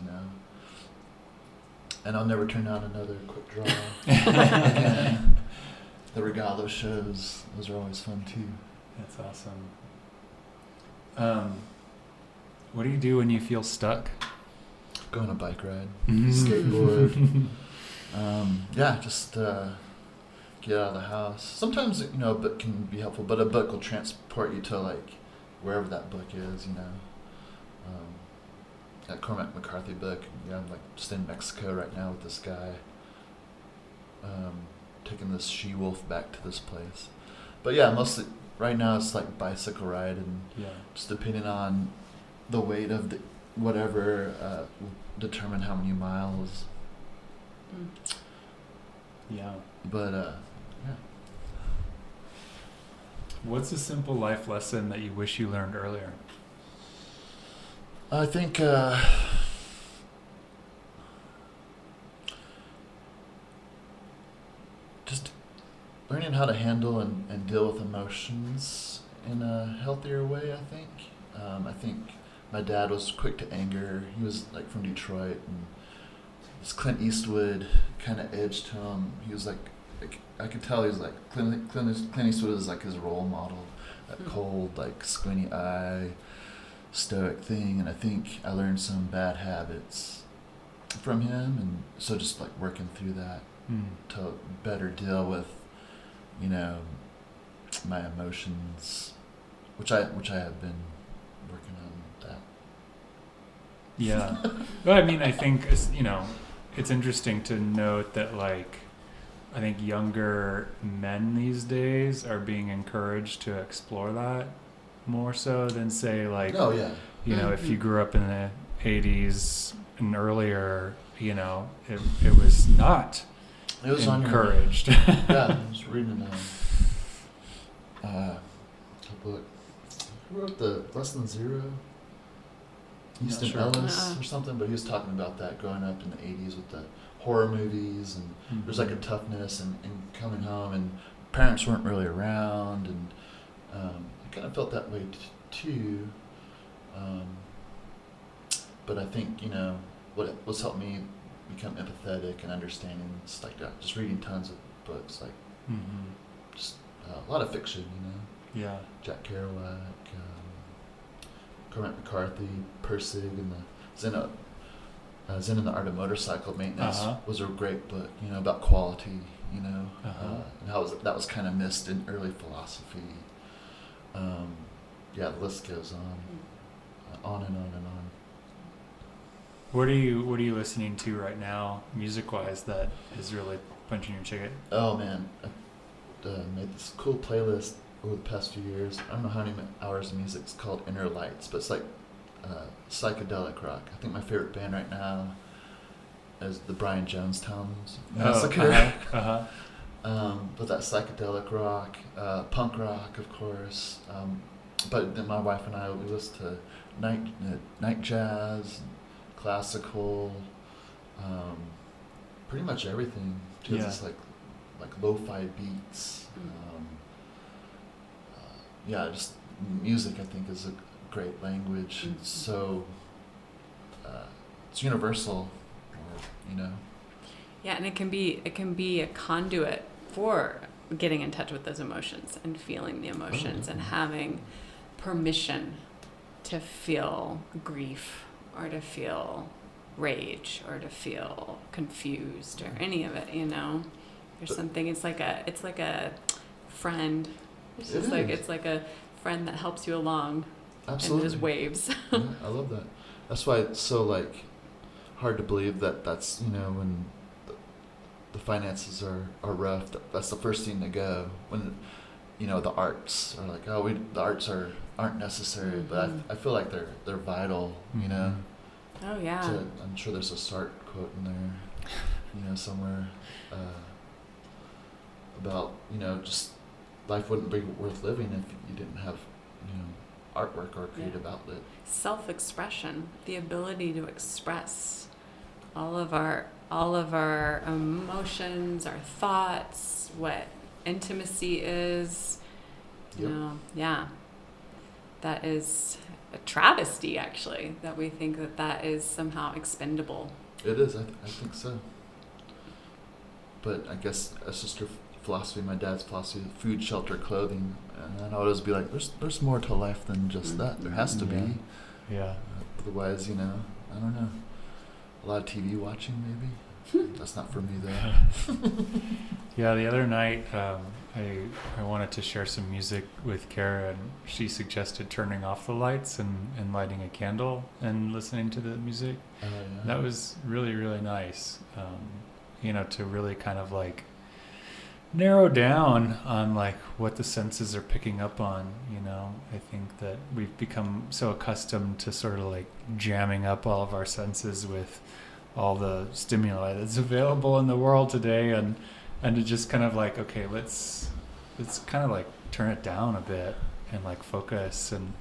And I'll never turn down another quick draw again. The Regalo shows, those are always fun too. That's awesome. What do you do when you feel stuck? Go on a bike ride, skateboard. Just get out of the house. Sometimes, a book can be helpful, but a book will transport you to like wherever that book is, That Cormac McCarthy book, I'm like just in Mexico right now with this guy, taking this she-wolf back to this place. But yeah, mostly right now it's like bicycle ride, and just depending on the weight of the whatever will determine how many miles. Yeah. But yeah. What's a simple life lesson that you wish you learned earlier? I think just learning how to handle and deal with emotions in a healthier way, I think. I think my dad was quick to anger. He was like from Detroit, and this Clint Eastwood kind of edge to him. He was like I could tell he was like, Clint Eastwood was like his role model, that cold, like squinty eye, stoic thing. And I think I learned some bad habits from him, and so just like working through that to better deal with, my emotions, which I have been working on that. Yeah. Well, I mean, I think, it's interesting to note that, like, I think younger men these days are being encouraged to explore that more so than, say, like, if you grew up in the 80s and earlier, it was not encouraged. Yeah, I was reading a book. Who wrote the Less Than Zero? Easton Ellis or something, but he was talking about that growing up in the 80s with the horror movies, and there's like a toughness and coming home, and parents weren't really around, and I kind of felt that way too. But I think, what's helped me become empathetic and understanding, it's like just reading tons of books, like just a lot of fiction, Yeah. Jack Kerouac, Cormac McCarthy, Persig, and the Zen and the Art of Motorcycle Maintenance was a great book, about quality, and how that was kind of missed in early philosophy. The list goes on and on and on. What are you listening to right now, music-wise, that is really punching your ticket? Oh man, I made this cool playlist over the past few years. I don't know how many hours of music. It's called Inner Lights, but it's like psychedelic rock. I think my favorite band right now is the Brian Jonestown Massacre. But that psychedelic rock, punk rock, of course. But then my wife and I, we listen to night jazz, classical, pretty much everything. Just like lo-fi beats. Just music, I think, is a great language. It's so it's universal, Yeah, and it can be a conduit for getting in touch with those emotions and feeling the emotions and having permission to feel grief or to feel rage or to feel confused or any of it. There's something. It's like a friend It's just it's like a friend that helps you along. Absolutely. And there's waves. Yeah, I love that. That's why it's so hard to believe that's when the finances are rough. That's the first thing to go when the arts are like, the arts aren't necessary, but I feel like they're vital. Oh yeah. I'm sure there's a Sartre quote in there, somewhere about just life wouldn't be worth living if you didn't have artwork or creative outlet. Self-expression, the ability to express all of our emotions, our thoughts, what intimacy is. Yep. That is a travesty, actually, that we think that is somehow expendable. It is. I think so. But I guess that's just philosophy, my dad's philosophy, food, shelter, clothing, and I'd always be like, there's more to life than just that. There has to be. Yeah. Otherwise, I don't know. A lot of TV watching, maybe. That's not for me, though. Yeah, the other night, I wanted to share some music with Kara, and she suggested turning off the lights and lighting a candle and listening to the music. Yeah. That was really, really nice, to really kind of narrow down on what the senses are picking up on. I think that we've become so accustomed to sort of jamming up all of our senses with all the stimuli that's available in the world today, and to just kind of okay, let's kind of turn it down a bit and focus. And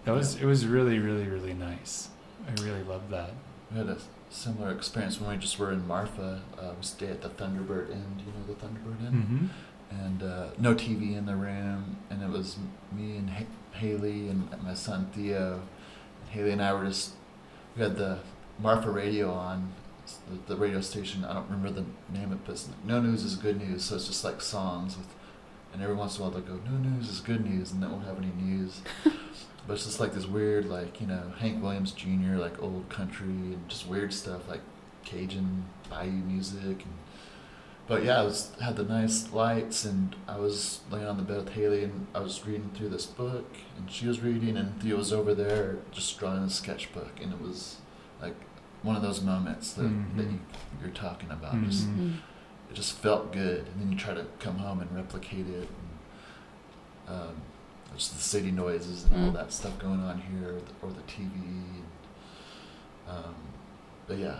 it was really, really, really nice. I really loved that. We had a similar experience when we just were in Marfa. We stayed at the Thunderbird Inn. Do you know the Thunderbird Inn? Mm-hmm. And no TV in the room, and it was me and Haley and my son Theo. Haley and I we had the Marfa radio on, the radio station. I don't remember the name of it, but it's No News is Good News. So it's just songs and every once in a while they'll go, No News is Good News, and they won't have any news. But it's just this weird, Hank Williams Jr., old country, and just weird stuff, Cajun bayou music. But yeah, had the nice lights, and I was laying on the bed with Haley, and I was reading through this book, and she was reading, and Theo was over there just drawing a sketchbook, and it was one of those moments that you're talking about. It just felt good, and then you try to come home and replicate it. And, just the city noises and all that stuff going on here, or the TV. But yeah,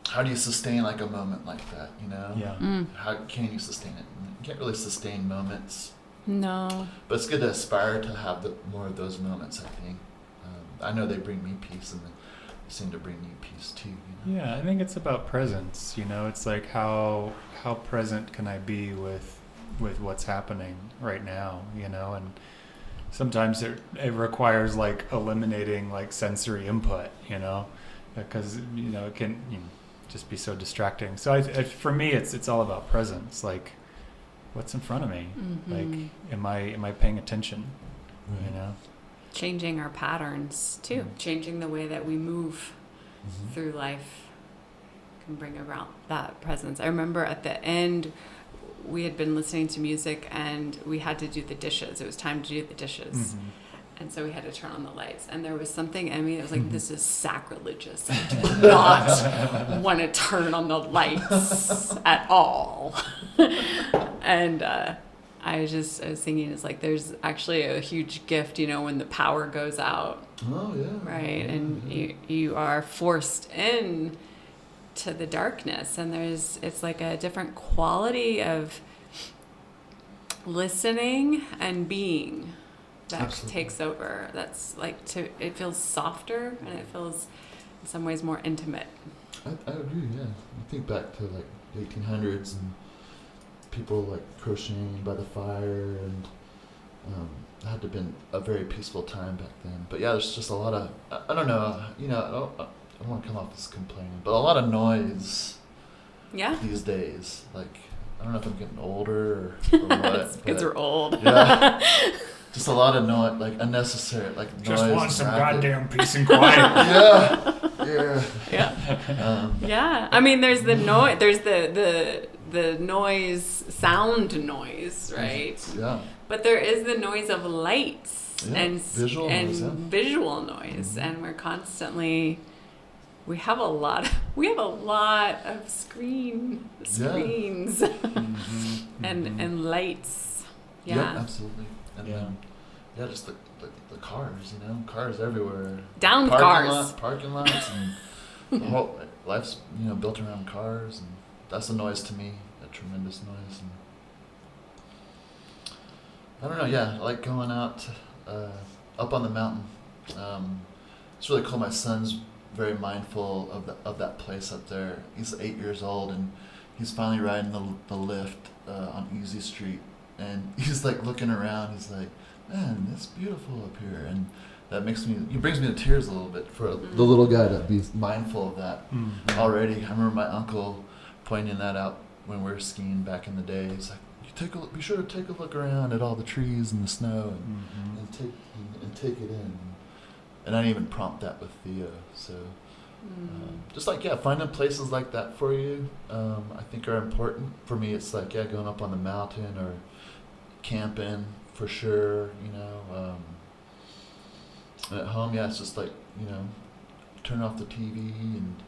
how do you sustain a moment like that? Yeah. How can you sustain it? You can't really sustain moments. No. But it's good to aspire to have more of those moments, I think. I know they bring me peace, and they seem to bring you peace too. Yeah, I think it's about presence. It's how present can I be with what's happening right now, and sometimes it requires eliminating sensory input, because it can just be so distracting. So for me, it's all about presence. What's in front of me? Am I paying attention? Right. Changing our patterns too, changing the way that we move through life can bring around that presence. I remember at the end, we had been listening to music and we had to do the dishes. It was time to do the dishes. And so we had to turn on the lights. And there was something in me that was this is sacrilegious. I do not want to turn on the lights at all. And I was thinking, it's there's actually a huge gift, when the power goes out. Oh, yeah. Right. Yeah, And you are forced in to the darkness, and it's a different quality of listening and being that Absolutely. takes over. That's it feels softer, and it feels in some ways more intimate. I agree, yeah. I think back to the 1800s and people crocheting by the fire, and it had to have been a very peaceful time back then. But yeah, there's just a lot of, I don't know, I don't want to come off as complaining, but a lot of noise these days. I don't know if I'm getting older or what. Kids are old. Yeah. Just a lot of noise, unnecessary, noise. Just want some goddamn peace and quiet. Yeah. Yeah. Yeah. I mean, there's the noise. There's the sound noise, right? Yeah. But there is the noise of lights and visual noise, and we're constantly. We have a lot of screens and lights. Yeah, absolutely. And just the cars, cars everywhere. Parking lots, and the whole life's built around cars, and that's a noise to me, a tremendous noise. And I don't know. Yeah, I like going out up on the mountain. It's really cool. My son's very mindful of that place up there. He's 8 years old, and he's finally riding the lift on Easy Street, and he's like looking around. He's like, "Man, it's beautiful up here," and that brings me to tears a little bit for the little guy to be mindful of that already. I remember my uncle pointing that out when we were skiing back in the day. He's like, be sure to take a look around at all the trees and the snow and take it in. And I didn't even prompt that with Theo. So just finding places like that for you, I think are important. For me, it's like, going up on the mountain or camping for sure, And at home, it's just like, turn off the TV and,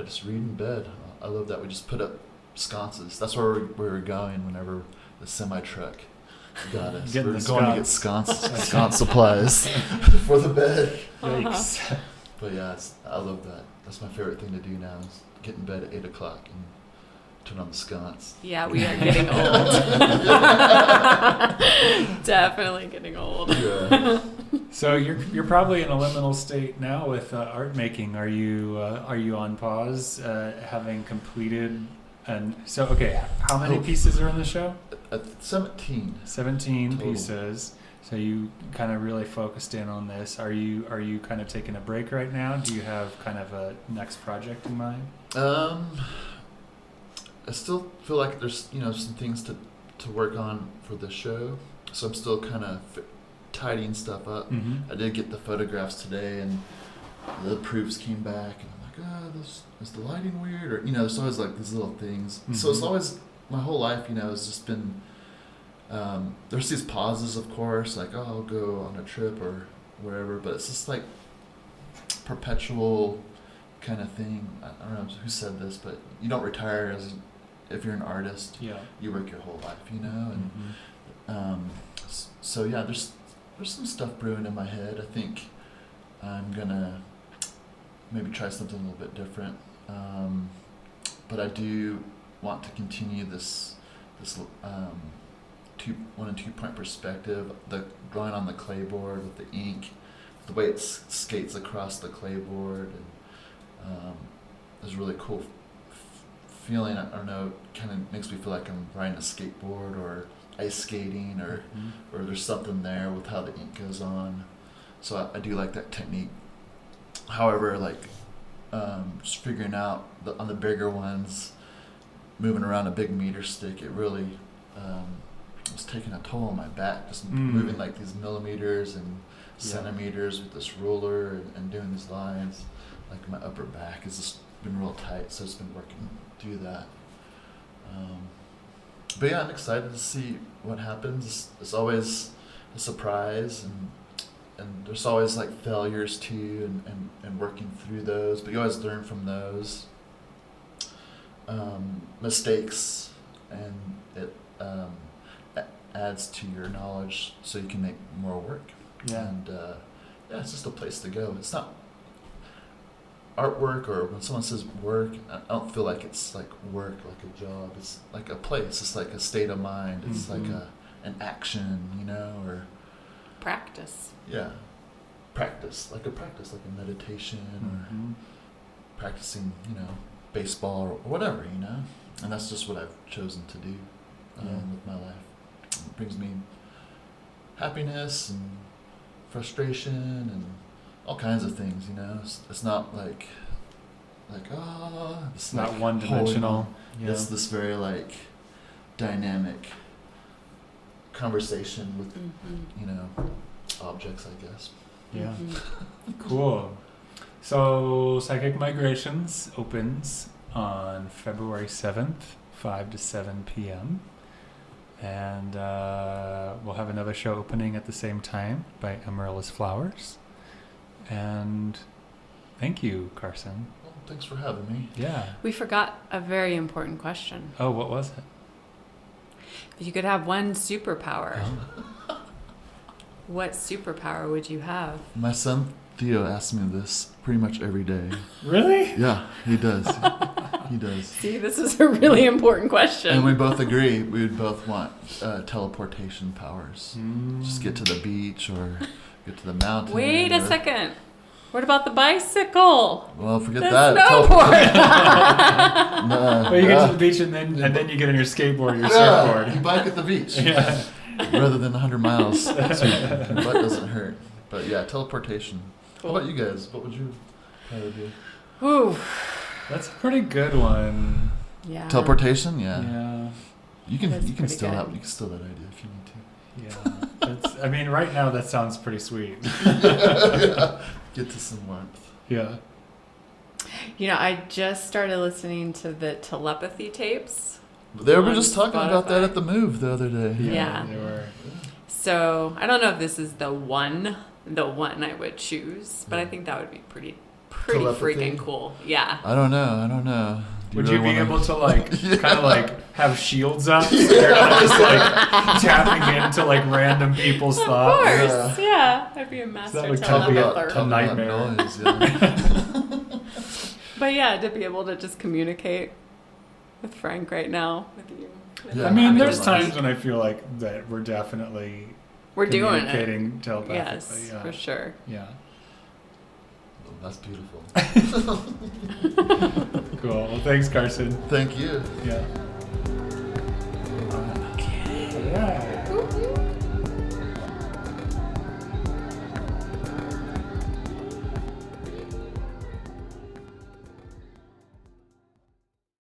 just read in bed. I love that. We just put up sconces. That's where we were going whenever the semi-truck got us. We were going to get sconce supplies for the bed. Yikes. But I love that. That's my favorite thing to do now is get in bed at 8 o'clock and turn on the sconce. Yeah, we are getting old. Definitely getting old. Yeah. So you're probably in a liminal state now with art making. Are you on pause, having completed? And so, how many pieces are in the show? 17. 17 total. Pieces. So you kind of really focused in on this. Are you kind of taking a break right now? Do you have kind of a next project in mind? I still feel like there's some things to work on for the show, so I'm still kind of tidying stuff up. I did get the photographs today, and the proofs came back, and I'm like, is the lighting weird? Or there's always like these little things. So it's always my whole life, has just been. There's these pauses, of course, like I'll go on a trip or wherever, but it's just like perpetual kind of thing. I don't know who said this, but you don't retire if you're an artist. Yeah. You work your whole life, and so there's some stuff brewing in my head. I think I'm gonna maybe try something a little bit different, but I do want to continue this 1 and 2 point perspective, the drawing on the clayboard with the ink, the way it skates across the clayboard, and there's a really cool feeling. I don't know, it kind of makes me feel like I'm riding a skateboard or ice skating, or there's something there with how the ink goes on. So I do like that technique. However, just figuring out on the bigger ones, moving around a big meter stick, it really was taking a toll on my back, just moving like these millimeters and centimeters with this ruler and doing these lines. Like my upper back has just been real tight, so it's been working through that. But I'm excited to see what happens. It's always a surprise, and there's always like failures too, and working through those, but you always learn from those mistakes, and it adds to your knowledge so you can make more work. And it's just a place to go. It's not artwork, or when someone says work, I don't feel like it's like work, like a job. It's like a place. It's like a state of mind. It's like an action, or practice. Yeah, practice, like a meditation, or practicing, baseball or whatever, and that's just what I've chosen to do with my life. It brings me happiness and frustration and all kinds of things, It's not like it's not like one-dimensional. It's this very like dynamic conversation with objects, I guess. Yeah. Cool. So Psychic Migrations opens on February 7th 5 to 7 p.m. And we'll have another show opening at the same time by Amaryllis Flowers. And thank you, Carson. Well, thanks for having me. Yeah. We forgot a very important question. Oh, what was it? If you could have one superpower, what superpower would you have? My son Theo asks me this pretty much every day. Really? Yeah, he does. He does. See, this is a really important question. And we both agree we would both want teleportation powers. Just get to the beach or get to the mountain. Wait a second. What about the bicycle? Well, forget The that. snowboard. Well, you get to the beach and then you get on your skateboard or your surfboard. You bike at the beach. Yeah. Rather than 100 miles. So your butt doesn't hurt. But yeah, teleportation. Cool. How about you guys? What would you rather do? Ooh. That's a pretty good one. Yeah. Teleportation? Yeah. Yeah. You can That's pretty steal good. that. You can steal that idea if you need to. Yeah. That's, I mean, right now that sounds pretty sweet. Yeah. Get to some warmth. Yeah. You know, I just started listening to the telepathy tapes. They were On just talking about that Spotify. at the move the other day. Yeah. They were. So I don't know if this is the one I would choose, but I think that would be pretty Telepathy? freaking cool. Yeah. I don't know. Do Would really you be wanna- able to kind of have shields up? So you're not just tapping into random people's Of thoughts. course, yeah. I'd be a master that would Talk be a- about, telepather. talk about nightmare. noise, yeah. But yeah, to be able to just communicate with Frank right now, with you. Yeah. I mean, Yeah. there's times when I feel like that we're definitely We're doing it. communicating telepathically. Yes, yeah. for sure. Yeah. Oh, that's beautiful. Cool. Well, thanks, Carson. Thank you. Yeah.